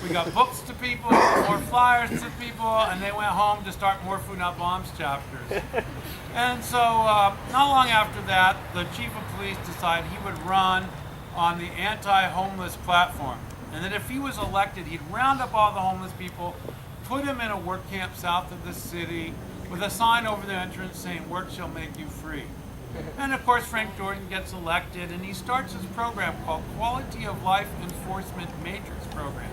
We got books to people, more flyers to people, and they went home to start more Food Not Bombs chapters. And so not long after that, the chief of police decided he would run on the anti-homeless platform. And that if he was elected, he'd round up all the homeless people, put them in a work camp south of the city with a sign over the entrance saying, "Work shall make you free." And of course, Frank Jordan gets elected, and he starts his program called Quality of Life Enforcement Matrix Program.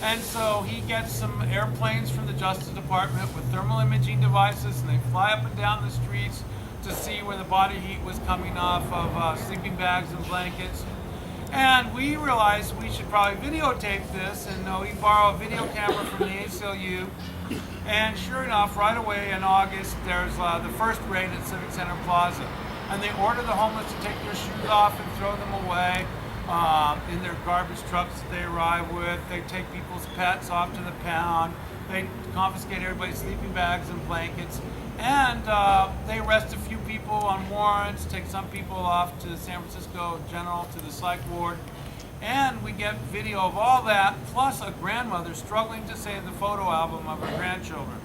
And so he gets some airplanes from the Justice Department with thermal imaging devices, and they fly up and down the streets to see where the body heat was coming off of sleeping bags and blankets. And we realized we should probably videotape this, and we borrow a video camera from the ACLU. And sure enough, right away in August, there's the first raid at Civic Center Plaza. And they order the homeless to take their shoes off and throw them away in their garbage trucks that they arrive with. They take people's pets off to the pound. They confiscate everybody's sleeping bags and blankets. And they arrest a few people on warrants, take some people off to San Francisco General to the psych ward. And we get video of all that, plus a grandmother struggling to save the photo album of her grandchildren.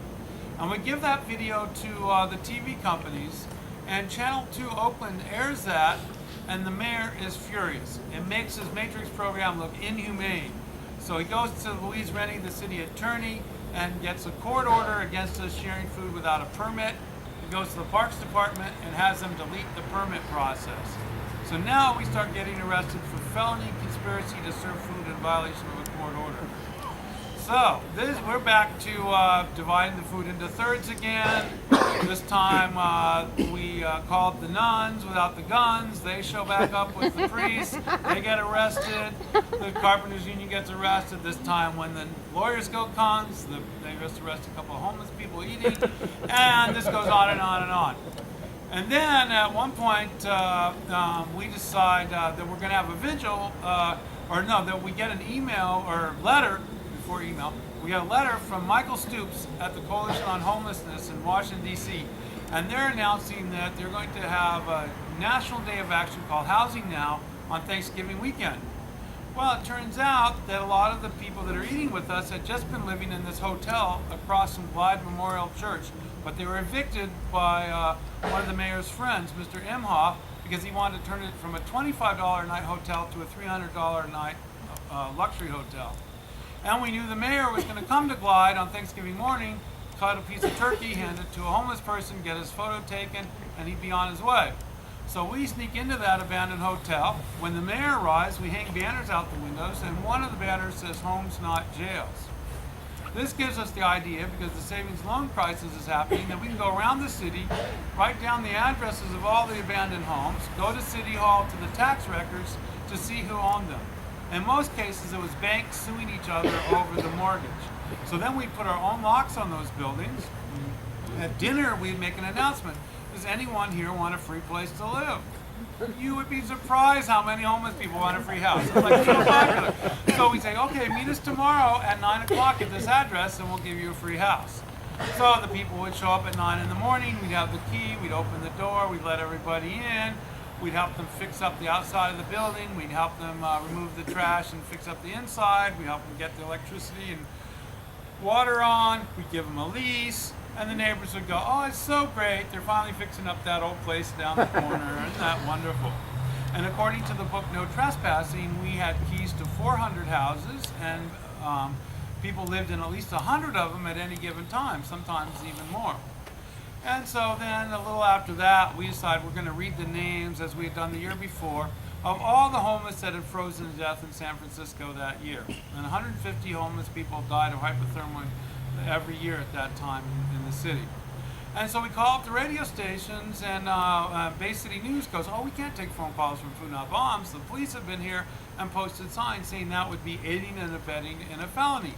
And we give that video to the TV companies, and Channel 2 Oakland airs that, and the mayor is furious. It makes his Matrix program look inhumane. So he goes to Louise Rennie, the city attorney, and gets a court order against us sharing food without a permit. He goes to the Parks Department and has them delete the permit process. So now we start getting arrested for felony conspiracy to serve food in violation of a court order. So we're back to dividing the food into thirds again. This time we called the nuns without the guns. They show back up with the priests. They get arrested. The Carpenters Union gets arrested. This time when the Lawyers Guild comes, they just arrest a couple of homeless people eating. And this goes on and on and on. And then at one point we decide that we're going to have a vigil, that we get an email or letter. Before email, we got a letter from Michael Stoops at the Coalition on Homelessness in Washington, D.C., and they're announcing that they're going to have a national day of action called Housing Now on Thanksgiving weekend. Well, it turns out that a lot of the people that are eating with us had just been living in this hotel across from Glide Memorial Church, but they were evicted by one of the mayor's friends, Mr. Imhoff, because he wanted to turn it from a $25 a night hotel to a $300 a night luxury hotel. And we knew the mayor was going to come to Glide on Thanksgiving morning, cut a piece of turkey, hand it to a homeless person, get his photo taken, and he'd be on his way. So we sneak into that abandoned hotel. When the mayor arrives, we hang banners out the windows, and one of the banners says, "Homes, not jails." This gives us the idea, because the savings loan crisis is happening, that we can go around the city, write down the addresses of all the abandoned homes, go to City Hall to the tax records to see who owned them. In most cases, it was banks suing each other over the mortgage. So then we put our own locks on those buildings. At dinner, we'd make an announcement. Does anyone here want a free place to live? You would be surprised how many homeless people want a free house. It's like so popular. So we say, okay, meet us tomorrow at 9 o'clock at this address and we'll give you a free house. So the people would show up at 9 in the morning, we'd have the key, we'd open the door, we'd let everybody in. We'd help them fix up the outside of the building. We'd help them remove the trash and fix up the inside. We'd help them get the electricity and water on. We'd give them a lease. And the neighbors would go, "Oh, it's so great. They're finally fixing up that old place down the corner. Isn't that wonderful?" And according to the book No Trespassing, we had keys to 400 houses, and people lived in at least 100 of them at any given time, sometimes even more. And so then a little after that, we decided we're going to read the names, as we had done the year before, of all the homeless that had frozen to death in San Francisco that year. And 150 homeless people died of hypothermia every year at that time in the city. And so we call up the radio stations, and Bay City News goes, "Oh, we can't take phone calls from Food Not Bombs. The police have been here and posted signs saying that would be aiding and abetting in a felony."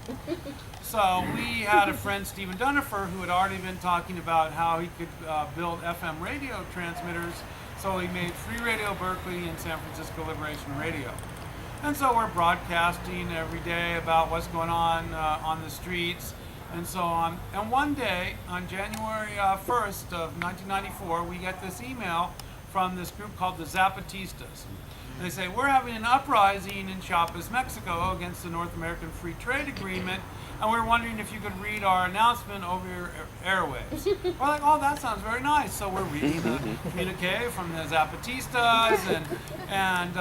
So we had a friend, Stephen Dunifer, who had already been talking about how he could build FM radio transmitters. So he made Free Radio Berkeley and San Francisco Liberation Radio. And so we're broadcasting every day about what's going on the streets and so on. And one day, on January 1st of 1994, we get this email from this group called the Zapatistas. They say, we're having an uprising in Chiapas, Mexico against the North American Free Trade Agreement, and we're wondering if you could read our announcement over your airwaves. We're like, oh, that sounds very nice. So we're reading the communique from the Zapatistas, and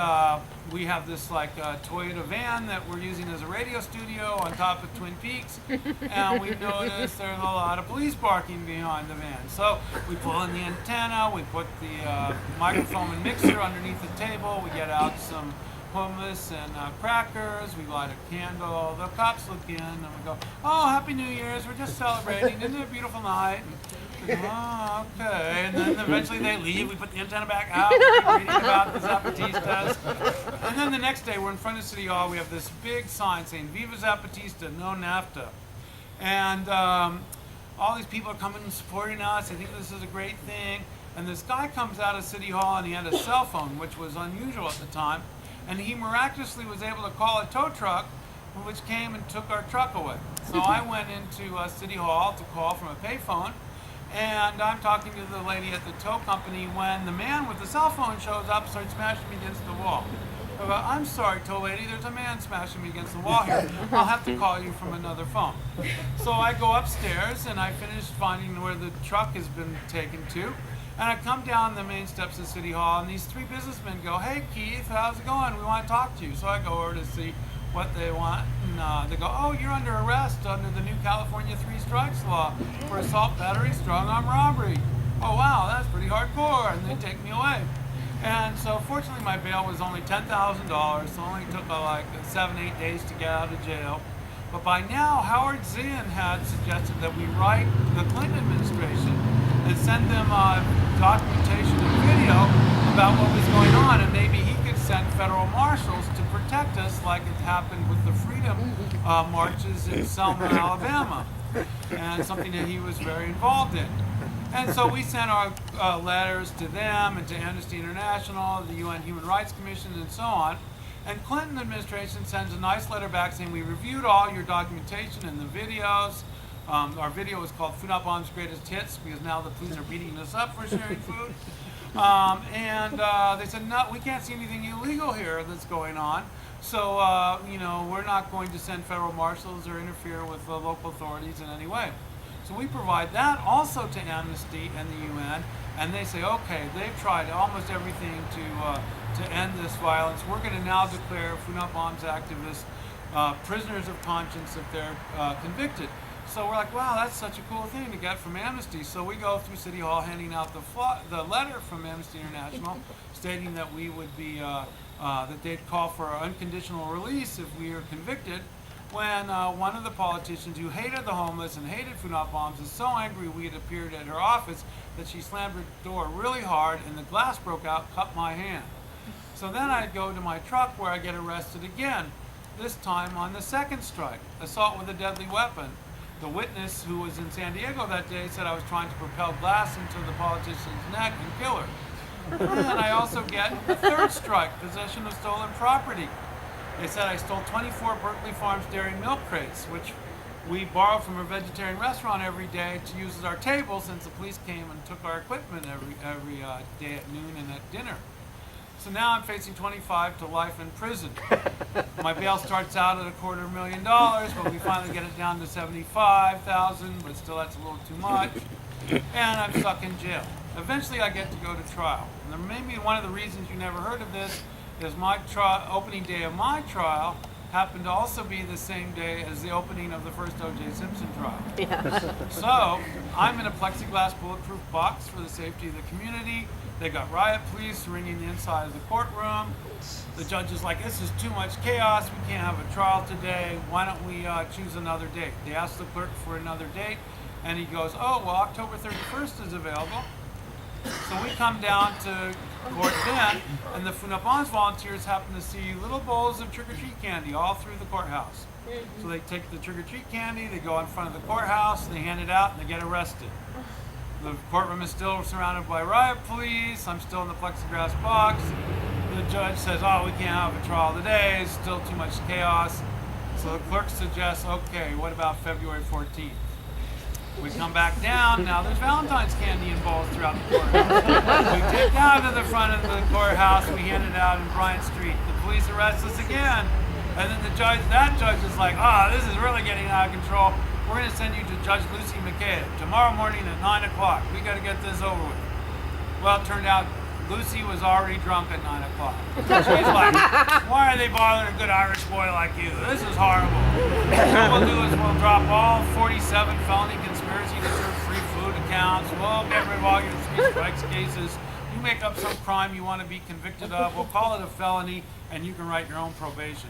we have this like Toyota van that we're using as a radio studio on top of Twin Peaks, and we noticed there's a lot of police barking behind the van. So we pull in the antenna, we put the microphone and mixer underneath the table, we get out some hummus and crackers, we light a candle, the cops look in and we go, oh, Happy New Year's, we're just celebrating, isn't it a beautiful night? And we go, oh, okay, and then eventually they leave, we put the antenna back out, we keep reading about the Zapatistas, and then the next day we're in front of City Hall, we have this big sign saying, Viva Zapatista, no NAFTA, and all these people are coming and supporting us, I think this is a great thing, and this guy comes out of City Hall and he had a cell phone, which was unusual at the time, and he miraculously was able to call a tow truck, which came and took our truck away. So I went into City Hall to call from a payphone, and I'm talking to the lady at the tow company when the man with the cell phone shows up and starts smashing me against the wall. I go, I'm sorry, tow lady, there's a man smashing me against the wall here. I'll have to call you from another phone. So I go upstairs, and I finish finding where the truck has been taken to. And I come down the main steps of City Hall, and these three businessmen go, hey, Keith, how's it going? We want to talk to you. So I go over to see what they want, and they go, oh, you're under arrest under the new California 3 strikes law for assault, battery, strong-arm robbery. Oh, wow, that's pretty hardcore, and they take me away. And so fortunately my bail was only $10,000, so it only took like 7-8 days to get out of jail. But by now, Howard Zinn had suggested that we write the Clinton administration and send them documentation and video about what was going on, and maybe he could send federal marshals to protect us like it happened with the freedom marches in Selma, Alabama, and something that he was very involved in. And so we sent our letters to them and to Amnesty International, the UN Human Rights Commission, and so on. And Clinton administration sends a nice letter back saying, we reviewed all your documentation and the videos. Our video was called Food Not Bombs Greatest Hits because now the police are beating us up for sharing food. They said, no, we can't see anything illegal here that's going on. So, we're not going to send federal marshals or interfere with the local authorities in any way. So we provide that also to Amnesty and the UN, and they say, okay, they've tried almost everything to end this violence. We're going to now declare Food Not Bombs activists prisoners of conscience if they're convicted. So we're like, wow, that's such a cool thing to get from Amnesty. So we go through City Hall handing out the letter from Amnesty International stating that we would be, that they'd call for our unconditional release if we are convicted, when one of the politicians who hated the homeless and hated Food Not Bombs is so angry we had appeared at her office that she slammed her door really hard and the glass broke out, cut my hand. So then I go to my truck where I get arrested again, this time on the second strike, assault with a deadly weapon. The witness who was in San Diego that day said I was trying to propel glass into the politician's neck and kill her. And I also get the third strike, possession of stolen property. They said I stole 24 Berkeley Farms dairy milk crates, which we borrow from a vegetarian restaurant every day to use as our table since the police came and took our equipment every day at noon and at dinner. So now I'm facing 25 to life in prison. My bail starts out at $250,000, but we finally get it down to $75,000, but still that's a little too much. And I'm stuck in jail. Eventually I get to go to trial. And maybe one of the reasons you never heard of this is my opening day of my trial happened to also be the same day as the opening of the first O.J. Simpson trial. Yeah. So I'm in a plexiglass bulletproof box for the safety of the community. They got riot police ringing the inside of the courtroom. The judge is like, this is too much chaos. We can't have a trial today. Why don't we choose another date? They asked the clerk for another date, and he goes, oh, well, October 31st is available. So we come down to court then, and the Food Not Bombs volunteers happen to see little bowls of trick-or-treat candy all through the courthouse. So they take the trick-or-treat candy, they go in front of the courthouse, they hand it out, and they get arrested. The courtroom is still surrounded by riot police. I'm still in the plexiglass box. The judge says, oh, we can't have a trial today. It's still too much chaos. So the clerk suggests, okay, what about February 14th? We come back down. Now there's Valentine's candy and balls throughout the courthouse. We take down to the front of the courthouse. We hand it out in Bryant Street. The police arrest us again. And then that judge is like, this is really getting out of control. We're going to send you to Judge Lucy McHenry tomorrow morning at 9 o'clock. We got to get this over with. Well, it turned out Lucy was already drunk at 9 o'clock. She's like, why are they bothering a good Irish boy like you? This is horrible. What we'll do is we'll drop all 47 felony conspiracy to serve free food accounts. We'll get rid of all your three strikes cases. You make up some crime you want to be convicted of. We'll call it a felony, and you can write your own probation.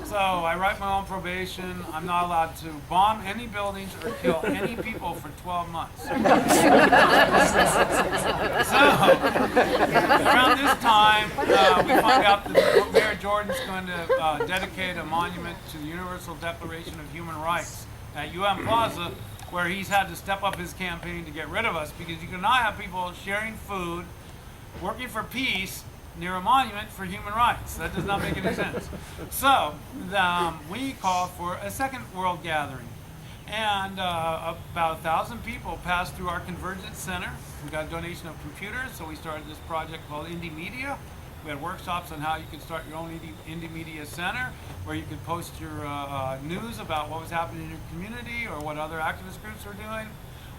So I write my own probation. I'm not allowed to bomb any buildings or kill any people for 12 months. So around this time, we find out that Mayor Jordan's going to dedicate a monument to the Universal Declaration of Human Rights at UM Plaza, where he's had to step up his campaign to get rid of us, because you cannot have people sharing food, working for peace, near a monument for human rights. That does not make any sense. So we called for a second world gathering. And about 1,000 people passed through our Convergence Center. We got a donation of computers, so we started this project called Indie Media. We had workshops on how you could start your own Indie Media Center, where you could post your news about what was happening in your community or what other activist groups were doing.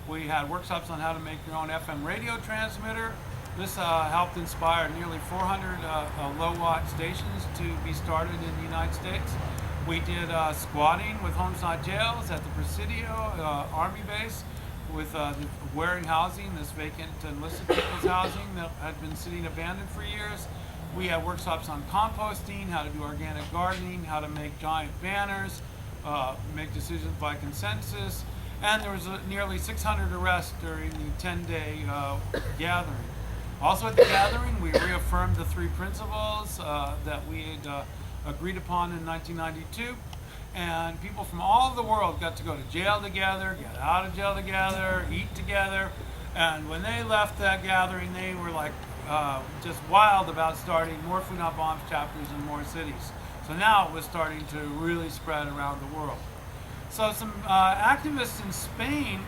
We had workshops on how to make your own FM radio transmitter. This helped inspire nearly 400 low-watt stations to be started in the United States. We did squatting with Homes Not Jails at the Presidio Army Base with the Waring Housing, this vacant enlisted people's housing that had been sitting abandoned for years. We had workshops on composting, how to do organic gardening, how to make giant banners, make decisions by consensus, and there was nearly 600 arrests during the 10-day gathering. Also at the gathering, we reaffirmed the three principles that we had agreed upon in 1992, and people from all over the world got to go to jail together, get out of jail together, eat together, and when they left that gathering, they were like just wild about starting more Food Not Bombs chapters in more cities. So now it was starting to really spread around the world. So some activists in Spain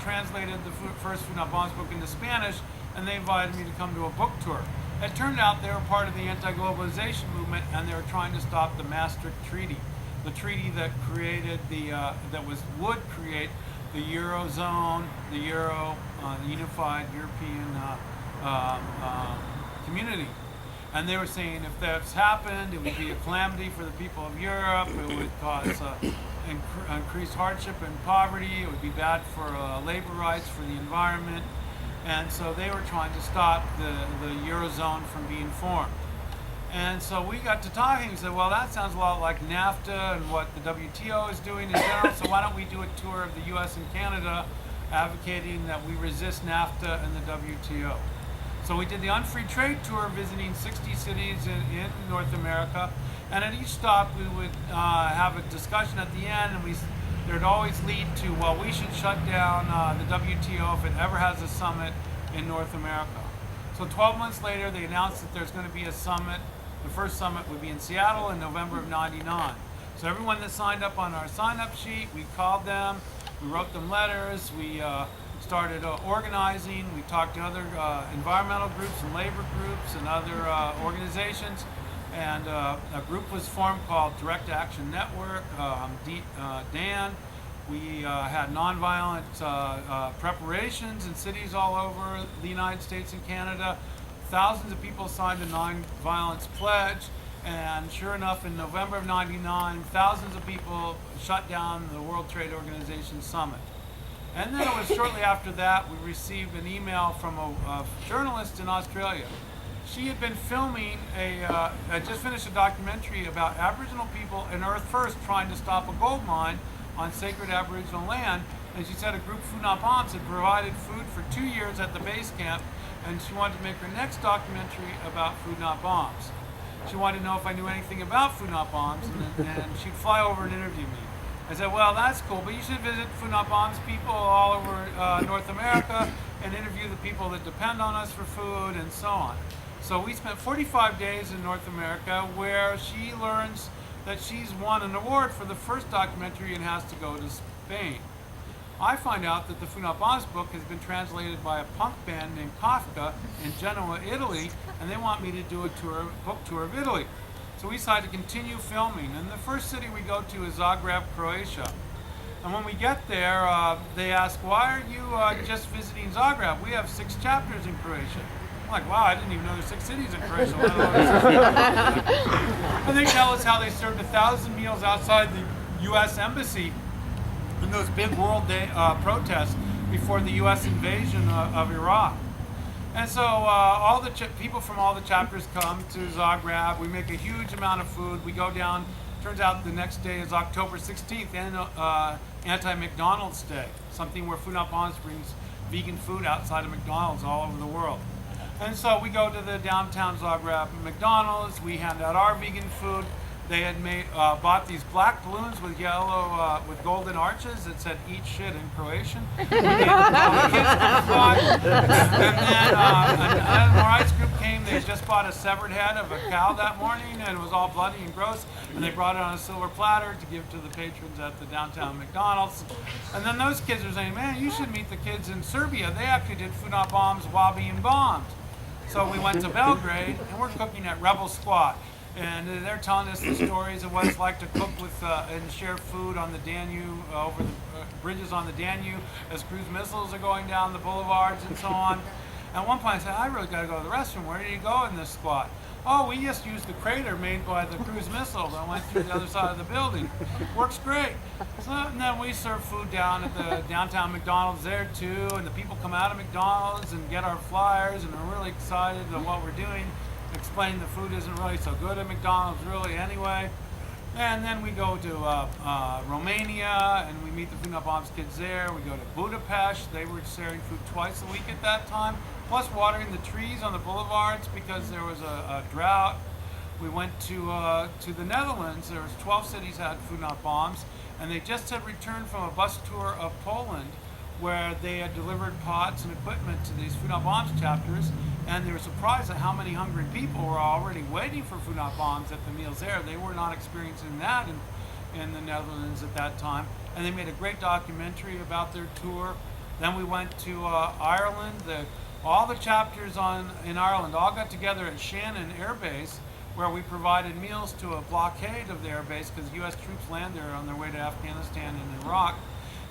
translated the first Food Not Bombs book into Spanish, and they invited me to come to a book tour. It turned out they were part of the anti-globalization movement, and they were trying to stop the Maastricht Treaty, the treaty that created would create the Eurozone, the Euro, the unified European community. And they were saying if that's happened, it would be a calamity for the people of Europe. It would cause increased hardship and poverty. It would be bad for labor rights, for the environment. And so they were trying to stop the Eurozone from being formed. And so we got to talking and said, well, that sounds a lot like NAFTA and what the WTO is doing in general, so why don't we do a tour of the US and Canada advocating that we resist NAFTA and the WTO. So we did the Unfree Trade Tour, visiting 60 cities in North America, and at each stop we would have a discussion at the end, and there'd always lead to, well, we should shut down the WTO if it ever has a summit in North America. So 12 months later, they announced that there's going to be a summit. The first summit would be in Seattle in November of '99. So everyone that signed up on our sign-up sheet, we called them, we wrote them letters, we started organizing, we talked to other environmental groups and labor groups and other organizations. And a group was formed called Direct Action Network, Dan. We had nonviolent preparations in cities all over the United States and Canada. Thousands of people signed a nonviolence pledge, and sure enough, in November of '99, thousands of people shut down the World Trade Organization summit. And then it was shortly after that we received an email from a journalist in Australia. She had been filming had just finished a documentary about Aboriginal people in Earth First trying to stop a gold mine on sacred Aboriginal land, and she said a group, Food Not Bombs, had provided food for 2 years at the base camp, and she wanted to make her next documentary about Food Not Bombs. She wanted to know if I knew anything about Food Not Bombs, and she'd fly over and interview me. I said, well, that's cool, but you should visit Food Not Bombs people all over North America and interview the people that depend on us for food and so on. So we spent 45 days in North America, where she learns that she's won an award for the first documentary and has to go to Spain. I find out that the Food Not Bombs book has been translated by a punk band named Kafka in Genoa, Italy, and they want me to do a book tour of Italy. So we decided to continue filming, and the first city we go to is Zagreb, Croatia. And when we get there, they ask, why aren't you just visiting Zagreb? We have 6 chapters in Croatia. I'm like, wow, I didn't even know there's 6 cities in Croatia. And they tell us how they served 1,000 meals outside the U.S. Embassy in those big World Day protests before the U.S. invasion of Iraq. And so all the people from all the chapters come to Zagreb. We make a huge amount of food. We go down. Turns out the next day is October 16th, and anti-McDonald's Day, something where Food Not Bombs brings vegan food outside of McDonald's all over the world. And so we go to the downtown Zagreb McDonald's. We hand out our vegan food. They had bought these black balloons with yellow, with golden arches that said "Eat shit" in Croatian. We gave all the kids to fly. And then an animal rights group came. They just bought a severed head of a cow that morning, and it was all bloody and gross. And they brought it on a silver platter to give to the patrons at the downtown McDonald's. And then those kids are saying, "Man, you should meet the kids in Serbia. They actually did Food Not Bombs while being bombed." So we went to Belgrade, and we're cooking at Rebel Squat. And they're telling us the stories of what it's like to cook with and share food on the Danube, over the bridges on the Danube, as cruise missiles are going down the boulevards and so on. At one point I said, I really got to go to the restroom. Where do you go in this squat? Oh, we just used the crater made by the cruise missile that went through the other side of the building. Works great. So, and then we serve food down at the downtown McDonald's there too, and the people come out of McDonald's and get our flyers and are really excited about what we're doing. Explain the food isn't really so good at McDonald's really anyway. And then we go to Romania and we meet the Food Not Bombs kids there. We go to Budapest. They were sharing food twice a week at that time, plus watering the trees on the boulevards because there was a drought. We went to the Netherlands. There was 12 cities had Food Not Bombs, and they just had returned from a bus tour of Poland where they had delivered pots and equipment to these Food Not Bombs chapters, and they were surprised at how many hungry people were already waiting for Food Not Bombs at the meals there. They were not experiencing that in the Netherlands at that time, and they made a great documentary about their tour. Then we went to Ireland. All the chapters in Ireland all got together at Shannon Air Base, where we provided meals to a blockade of the air base because U.S. troops landed there on their way to Afghanistan and Iraq.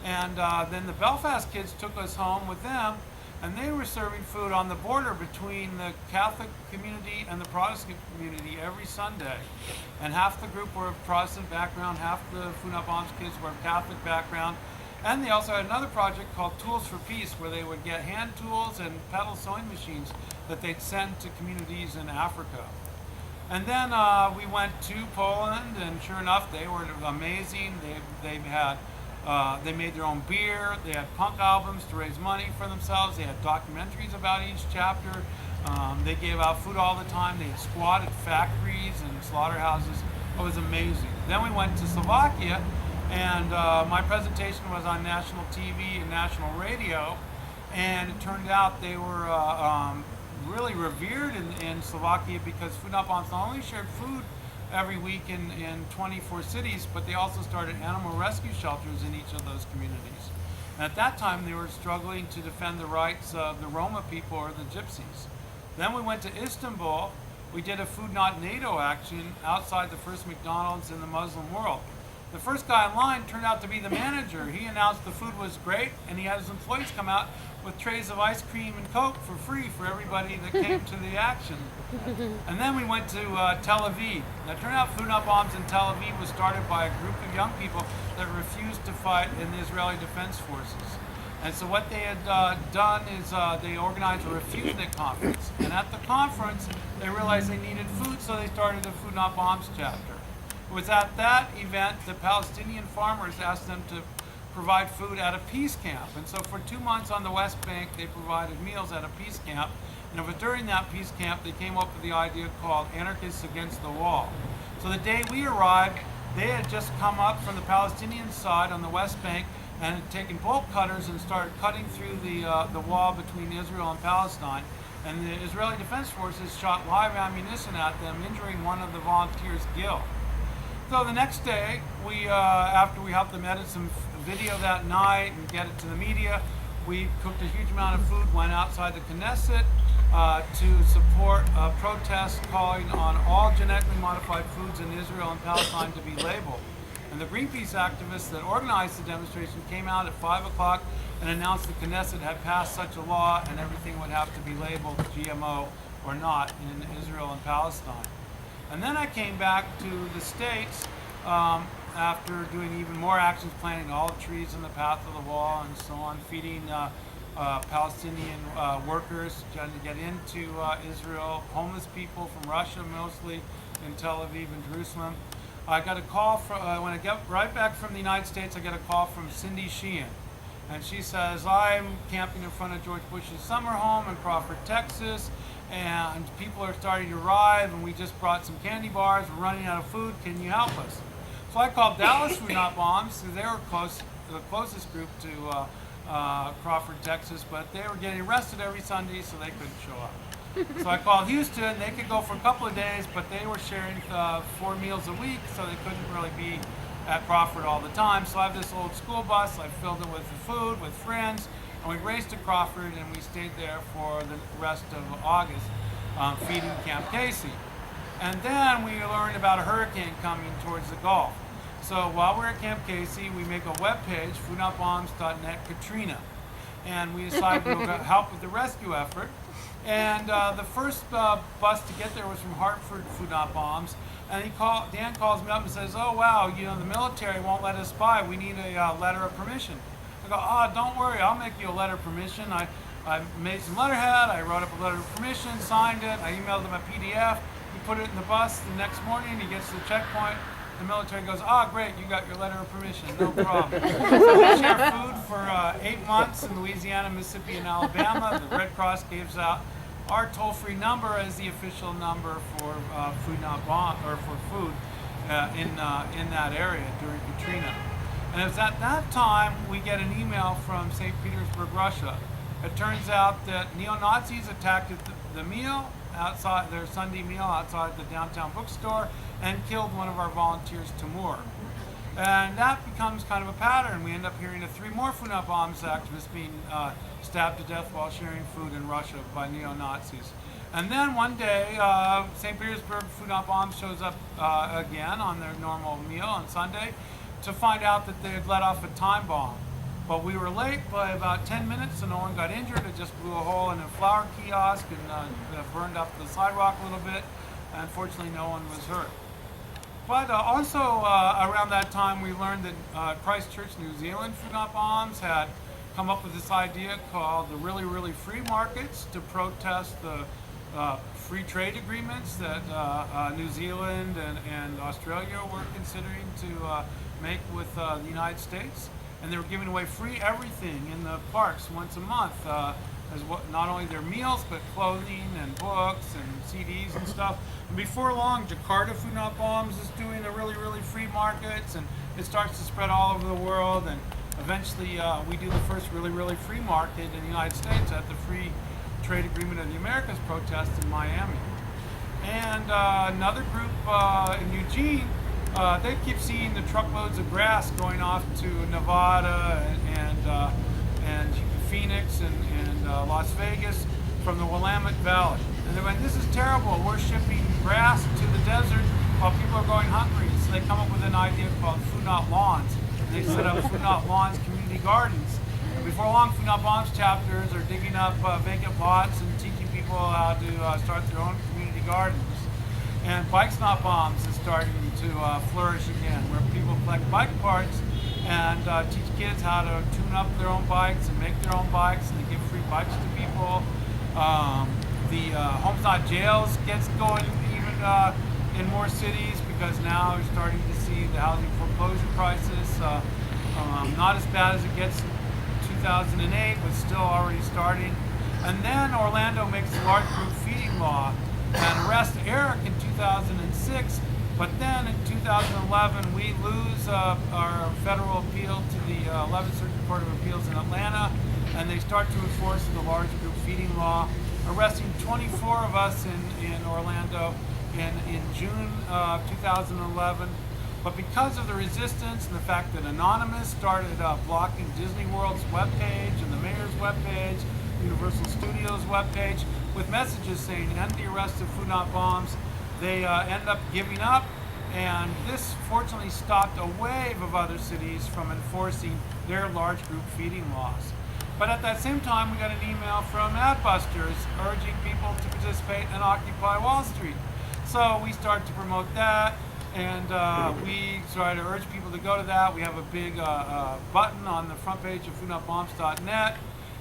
And then the Belfast kids took us home with them, and they were serving food on the border between the Catholic community and the Protestant community every Sunday. And half the group were of Protestant background, half the Food Not Bombs kids were of Catholic background. And they also had another project called Tools for Peace, where they would get hand tools and pedal sewing machines that they'd send to communities in Africa. And then we went to Poland, and sure enough, they were amazing. They made their own beer. They had punk albums to raise money for themselves. They had documentaries about each chapter. They gave out food all the time. They had squatted factories and slaughterhouses. It was amazing. Then we went to Slovakia, and my presentation was on national TV and national radio. And it turned out they were really revered in Slovakia because Food Not Bombs not only shared food every week in 24 cities, but they also started animal rescue shelters in each of those communities. And at that time, they were struggling to defend the rights of the Roma people or the Gypsies. Then we went to Istanbul. We did a Food Not NATO action outside the first McDonald's in the Muslim world. The first guy in line turned out to be the manager. He announced the food was great, and he had his employees come out with trays of ice cream and Coke for free for everybody that came to the action. And then we went to Tel Aviv. Now, it turned out Food Not Bombs in Tel Aviv was started by a group of young people that refused to fight in the Israeli Defense Forces. And so what they had done is they organized a Refuseniks conference. And at the conference, they realized they needed food, so they started the Food Not Bombs chapter. It was at that event that Palestinian farmers asked them to provide food at a peace camp. And so for 2 months on the West Bank, they provided meals at a peace camp. And it was during that peace camp they came up with the idea called Anarchists Against the Wall. So the day we arrived, they had just come up from the Palestinian side on the West Bank and had taken bolt cutters and started cutting through the wall between Israel and Palestine. And the Israeli Defense Forces shot live ammunition at them, injuring one of the volunteers' gill. So the next day, after we helped them edit some video that night and get it to the media, we cooked a huge amount of food, went outside the Knesset to support a protest calling on all genetically modified foods in Israel and Palestine to be labeled. And the Greenpeace activists that organized the demonstration came out at 5 o'clock and announced the Knesset had passed such a law and everything would have to be labeled GMO or not in Israel and Palestine. And then I came back to the States after doing even more actions, planting olive trees in the path of the wall and so on, feeding Palestinian workers trying to get into Israel, homeless people from Russia mostly in Tel Aviv and Jerusalem. I got a call from, when I got right back from the United States, I got a call from Cindy Sheehan. And she says, I'm camping in front of George Bush's summer home in Crawford, Texas, and people are starting to arrive, and we just brought some candy bars, we're running out of food, can you help us? So I called Dallas Food Not Bombs, because they were the closest group to Crawford, Texas, but they were getting arrested every Sunday, so they couldn't show up. So I called Houston, they could go for a couple of days, but they were sharing 4 meals a week, so they couldn't really be at Crawford all the time. So I have this old school bus, I filled it with food, with friends, and we raced to Crawford, and we stayed there for the rest of August, feeding Camp Casey. And then we learned about a hurricane coming towards the Gulf. So while we're at Camp Casey, we make a web page, foodnotbombs.net Katrina, and we decided we would help with the rescue effort. And the first bus to get there was from Hartford Food Not Bombs, and Dan calls me up and says, oh wow, you know, the military won't let us by, we need a letter of permission. I go, oh, don't worry, I'll make you a letter of permission. I made some letterhead, I wrote up a letter of permission, signed it, I emailed him a PDF, he put it in the bus. The next morning he gets to the checkpoint, the military goes, great, you got your letter of permission, no problem. So we share food for 8 months in Louisiana, Mississippi, and Alabama. The Red Cross gives out our toll-free number as the official number for Food Not Bomb, or for food in that area during Katrina. And it was at that time we get an email from St. Petersburg, Russia. It turns out that neo-Nazis attacked the meal outside their Sunday meal outside the downtown bookstore and killed one of our volunteers, Timur. And that becomes kind of a pattern. We end up hearing of 3 more Food Not Bombs activists being stabbed to death while sharing food in Russia by neo-Nazis. And then one day, St. Petersburg Food Not Bombs shows up again on their normal meal on Sunday to find out that they had let off a time bomb. But we were late by about 10 minutes, so no one got injured. It just blew a hole in a flour kiosk and burned up the sidewalk a little bit. Unfortunately, no one was hurt. But also around that time, we learned that Christchurch, New Zealand Food Not Bombs had come up with this idea called the Really, Really Free Markets to protest the free trade agreements that New Zealand and Australia were considering to make with the United States. And they were giving away free everything in the parks once a month, not only their meals, but clothing and books and CDs and stuff. And before long, Jakarta Food Not Bombs is doing the Really, Really Free Markets, and it starts to spread all over the world. And eventually, we do the first Really, Really Free Market in the United States at the Free Trade Agreement of the Americas protest in Miami. And another group in Eugene, they keep seeing the truckloads of grass going off to Nevada and Phoenix and Las Vegas from the Willamette Valley. And they went, this is terrible, we're shipping grass to the desert while people are going hungry. So they come up with an idea called Food Not Lawns. And they set up Food Not Lawns community gardens. And before long, Food Not Bombs chapters are digging up vacant lots and teaching people how to start their own community gardens. And Bikes Not Bombs is starting to flourish again, where people collect bike parts and teach kids how to tune up their own bikes and make their own bikes, and they give free bikes to people. The Homes Not Jails gets going even in more cities, because now we're starting to see the housing foreclosure crisis. Not as bad as it gets in 2008, but still already starting. And then Orlando makes a large group feeding law and arrests Eric in 2006, but then in 2011 we lose our federal appeal to the 11th Circuit Court of Appeals in Atlanta, and they start to enforce the large group feeding law, arresting 24 of us in Orlando in June of 2011. But because of the resistance and the fact that Anonymous started blocking Disney World's webpage and the mayor's webpage, Universal Studios webpage, with messages saying end the arrest of food not bombs, they end up giving up, and this fortunately stopped a wave of other cities from enforcing their large group feeding laws. But at that same time, we got an email from Adbusters urging people to participate in Occupy Wall Street. So we started to promote that, and we started to urge people to go to that. We have a big button on the front page of foodnotbombs.net,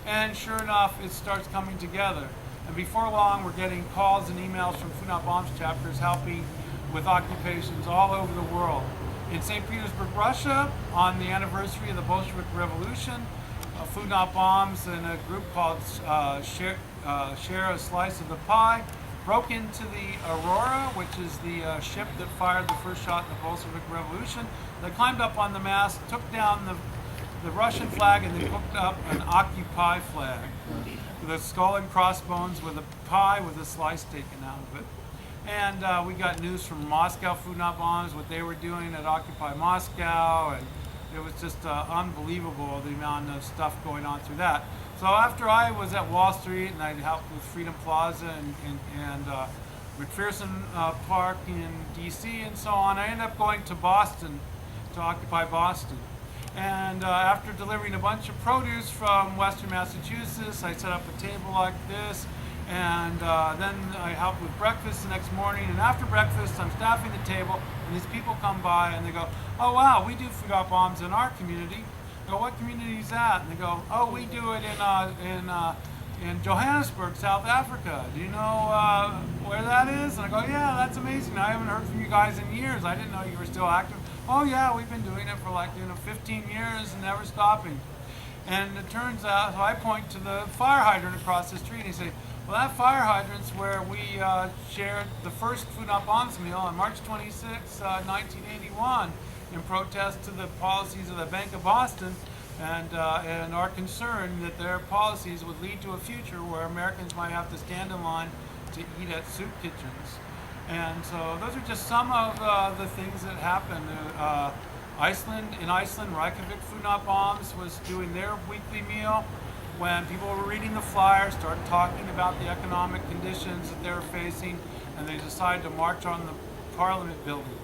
and sure enough, it starts coming together. And before long, we're getting calls and emails from Food Not Bombs chapters helping with occupations all over the world. In St. Petersburg, Russia, on the anniversary of the Bolshevik Revolution, Food Not Bombs and a group called Share a Slice of the Pie broke into the Aurora, which is the ship that fired the first shot in the Bolshevik Revolution. They climbed up on the mast, took down the Russian flag, and they hooked up an Occupy flag with a skull and crossbones with a pie with a slice taken out of it. And we got news from Moscow Food Not Bombs, what they were doing at Occupy Moscow, and it was just unbelievable the amount of stuff going on through that. So after I was at Wall Street and I helped with Freedom Plaza and McPherson Park in DC and so on, I ended up going to Boston to Occupy Boston. And after delivering a bunch of produce from Western Massachusetts, I set up a table like this, and then I helped with breakfast the next morning. And after breakfast, I'm staffing the table, and these people come by and they go, "Oh wow, we do Food Not Bombs in our community." I go, "What community is that?" And they go, "Oh, we do it in Johannesburg, South Africa. Do you know where that is?" And I go, "Yeah, that's amazing. I haven't heard from you guys in years. I didn't know you were still active." "Oh yeah, we've been doing it for 15 years and never stopping." And it turns out, so I point to the fire hydrant across the street and he say, "Well, that fire hydrant's where we shared the first Food Not Bombs meal on March 26, 1981, in protest to the policies of the Bank of Boston and our concern that their policies would lead to a future where Americans might have to stand in line to eat at soup kitchens." And so those are just some of the things that happened. In Iceland, Reykjavik Food Not Bombs was doing their weekly meal when people were reading the flyer, started talking about the economic conditions that they were facing, and they decided to march on the Parliament building.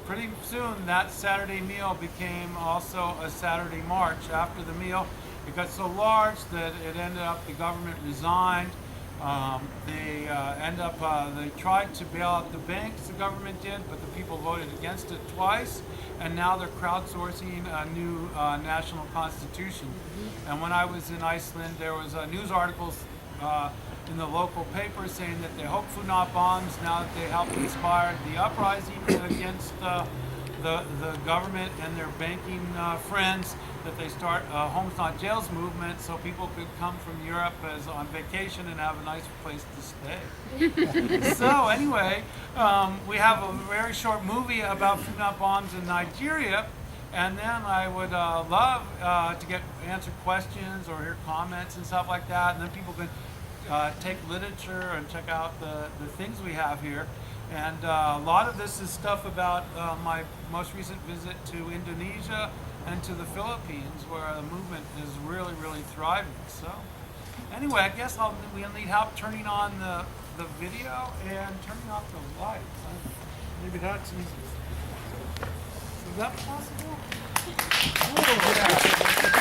Pretty soon, that Saturday meal became also a Saturday march. After the meal, it got so large that it ended up the government resigned. They tried to bail out the banks, the government did, but the people voted against it twice, and now they're crowdsourcing a new national constitution. And when I was in Iceland, there was news articles in the local paper saying that they hope Food Not Bombs, now that they helped inspire the uprising against the government and their banking friends, that they start a Homes Not Jails movement so people could come from Europe as on vacation and have a nice place to stay. So anyway, we have a very short movie about Food Not Bombs in Nigeria, and then I would love to answer questions or hear comments and stuff like that, and then people can take literature and check out the things we have here. And a lot of this is stuff about my most recent visit to Indonesia and to the Philippines, where the movement is really, really thriving. So anyway, I guess we'll need help turning on the video and turning off the lights. Maybe that's easy. Is that possible? Oh, yeah.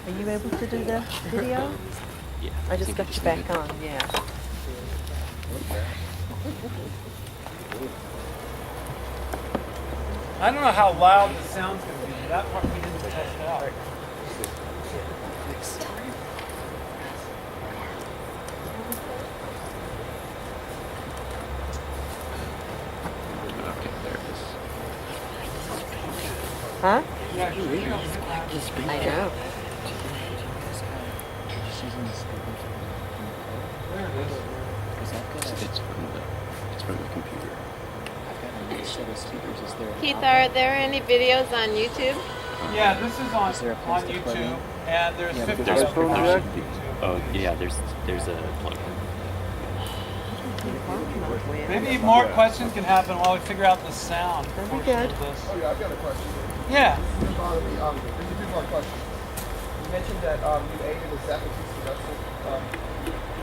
Are you able to do the video? Yeah. I just got you back on, yeah. I don't know how loud the sound's going to be. That part we didn't test out. Huh? Yeah, I know. there it is. It's from the computer. Keith, are there any videos on YouTube? Yeah, this is on there a place to plug YouTube, in? and there's Yeah, 50 there's of them on YouTube. Oh yeah, there's a plug. Maybe more questions can happen while we figure out the sound. That'd be portion good. of this. Oh yeah, I've got a question. Yeah. Doesn't bother me. There's a two-part question. You mentioned that you aided the Zapatistas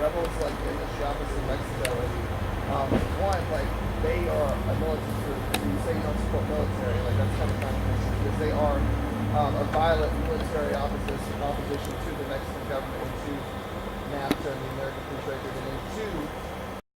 rebels like in the Chiapas in Mexico. And one, like they are a military group. You say you don't support military, like that's kind of contradictory because they are a violent military